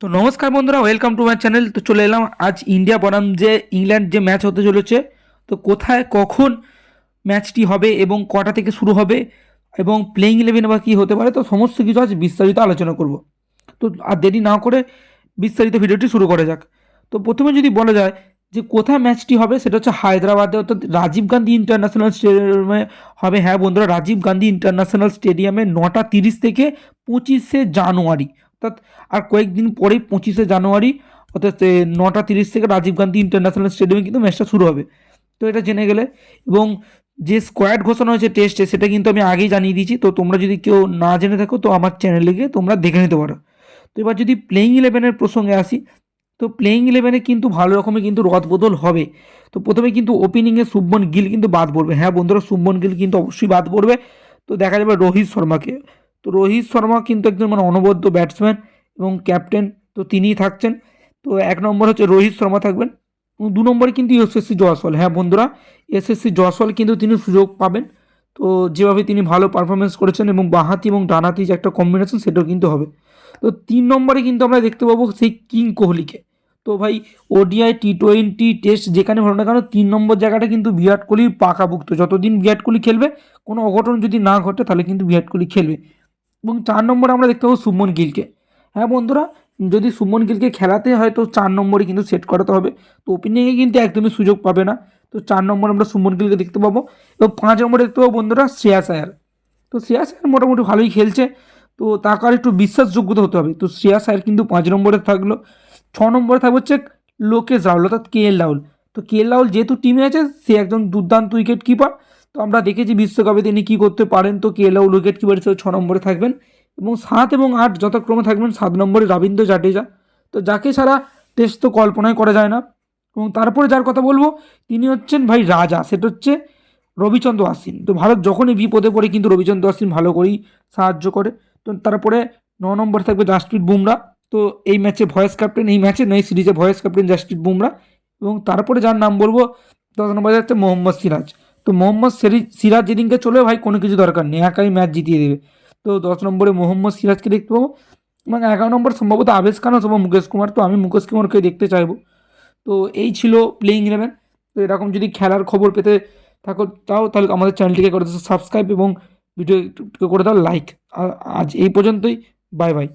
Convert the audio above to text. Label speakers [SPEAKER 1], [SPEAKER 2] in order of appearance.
[SPEAKER 1] তো নমস্কার বন্ধুরা, ওয়েলকাম টু মাই চ্যানেল। তো চলে এলাম আজ ইন্ডিয়া বনাম যে ইংল্যান্ড যে ম্যাচ হতে চলেছে। তো কোথায় কখন ম্যাচটি হবে এবং কটা থেকে শুরু হবে এবং প্লেইং ইলেভেন বা কী হতে পারে, তো সমস্ত কিছু আজ বিস্তারিত আলোচনা করব। তো আর দেরি না করে বিস্তারিত ভিডিওটি শুরু করা যাক। তো প্রথমে যদি বলা যায় যে কোথায় ম্যাচটি হবে, সেটা হচ্ছে হায়দ্রাবাদে, অর্থাৎ রাজীব গান্ধী ইন্টারন্যাশনাল স্টেডিয়ামে হবে। হ্যাঁ বন্ধুরা, রাজীব গান্ধী ইন্টারন্যাশনাল স্টেডিয়ামে 9টা 30 থেকে 25শে জানুয়ারি, অর্থাৎ আর কয়েকদিন পরেই 25শে জানুয়ারি, অর্থাৎ 9টা 30 থেকে রাজীব গান্ধী ইন্টারন্যাশনাল স্টেডিয়ামে কিন্তু ম্যাচটা শুরু হবে। তো এটা জেনে গেলে, এবং যে স্কোয়াড ঘোষণা হয়েছে টেস্টে সেটা কিন্তু আমি আগেই জানিয়ে দিয়েছি। তো তোমরা যদি কেউ না জেনে থাকো তো আমার চ্যানেলে গিয়ে তোমরা দেখে নিতে পারো। তো এবার যদি প্লেইং ইলেভেনের প্রসঙ্গে আসি, তো প্লেইং ইলেভেনে কিন্তু ভালো রকমের কিন্তু রদবদল হবে। তো প্রথমে কিন্তু ওপেনিংয়ে শুভমন গিল কিন্তু বাদ পড়বে। হ্যাঁ বন্ধুরা, শুভমন গিল কিন্তু অবশ্যই বাদ পড়বে। তো দেখা যাবে রোহিত শর্মাকে। তো রোহিত শর্মা কিন্তু একজন অনবদ্য ব্যাটসম্যান এবং ক্যাপ্টেন, তো তিনিই থাকছেন। তো 1 নম্বর হচ্ছে রোহিত শর্মা থাকবেন, এবং 2 নম্বরে কিন্তু এসএসসি জয়সওয়াল। হ্যাঁ বন্ধুরা, এসএসসি জয়সওয়াল কিন্তু তিনি সুযোগ পাবেন। তো যেভাবে তিনি ভালো পারফরমেন্স করেছেন এবং বাঁহাতি এবং ডানহাতি যে একটা কম্বিনেশন, সেটাও কিন্তু হবে। তো 3 নম্বরে কিন্তু আমরা দেখতে পাবো সেই কিং কোহলিকে। তো ভাই, ওডিআই টি20 টেস্ট যেখানে হলো না কেন, 3 নম্বর জায়গাটা কিন্তু বিরাট কোহলির পাকাভুক্ত। যতদিন বিরাট কোহলি খেলবে, কোনো অঘটন যদি না ঘটে, তাহলে কিন্তু বিরাট কোহলি খেলবে। এবং 4 নম্বরে আমরা দেখতে পাবো শুভমন গিলকে। হ্যাঁ বন্ধুরা, যদি শুভমন গিলকে খেলাতে হয় তো 4 নম্বরে কিন্তু সেট করাতে হবে। তো ওপেনিংয়ে কিন্তু একদমই সুযোগ পাবে না। তো 4 নম্বরে আমরা শুভমন গিলকে দেখতে পাবো। এবং 5 নম্বরে দেখতে পাবো বন্ধুরা শ্রেয়াস আয়ার। তো শ্রেয়াস আয়ার মোটামুটি ভালোই খেলছে। তো তাকে আর একটু বিশ্বাসযোগ্যতা হতে হবে। তো শ্রেয়াস আয়ার কিন্তু 5 নম্বরে থাকলো। 6 নম্বরে থাকবে হচ্ছে লোকেশ রাহুল, অর্থাৎ KL রাহুল। তো KL রাহুল যেহেতু টিমে আছে, সে একজন দুর্দান্ত উইকেট কিপার। তো আমরা দেখেছি বিশ্বকাপে তিনি কী করতে পারেন। তো KL রাহুল উইকেট কিপার হিসেবে 6 নম্বরে থাকবেন। এবং 7 এবং 8 যথাক্রমে থাকবেন। 7 নম্বরে রবীন্দ্র জাডেজা, তো যাকে ছাড়া টেস্ট তো কল্পনাই করা যায় না। এবং তারপরে যার কথা বলবো, তিনি হচ্ছেন ভাই রাজা, সেটা হচ্ছে রবিচন্দ্র অশ্বিন। তো ভারত যখনই বিপদে পড়ে কিন্তু রবিচন্দ্র অশ্বিন ভালো করেই সাহায্য করে। তো তারপরে 9 নম্বরে থাকবে জাসপ্রীত বুমরা। তো এই ম্যাচে ভয়েস ক্যাপ্টেন, এই ম্যাচে নয় সিরিজে ভয়েস ক্যাপ্টেন জাসপ্রীত বুমরা। এবং তারপরে যার নাম বলবো, 10 নম্বরে যাচ্ছে মোহাম্মদ সিরাজ। তো মোহাম্মদ সিরাজ যেদিনকে চলে ভাই, কোনো কিছু দরকার নেই, একাই ম্যাচ জিতিয়ে দেবে। তো 10 নম্বরে মোহাম্মদ সিরাজকে দেখতে পাবো। এবং 11 নম্বর সম্ভবত আবেশ খান অথবা মুকেশ কুমার। তো আমি মুকেশ কুমারকে দেখতে চাইবো। তো এই ছিল প্লেইং ইলেভেন। তো এরকম যদি খেলার খবর পেতে থাকো তাহলে আমাদের চ্যানেলটিকে করে দাও সাবস্ক্রাইব এবং ভিডিওটিকে করে দাও লাইক। আজ এই পর্যন্তই। Bye bye.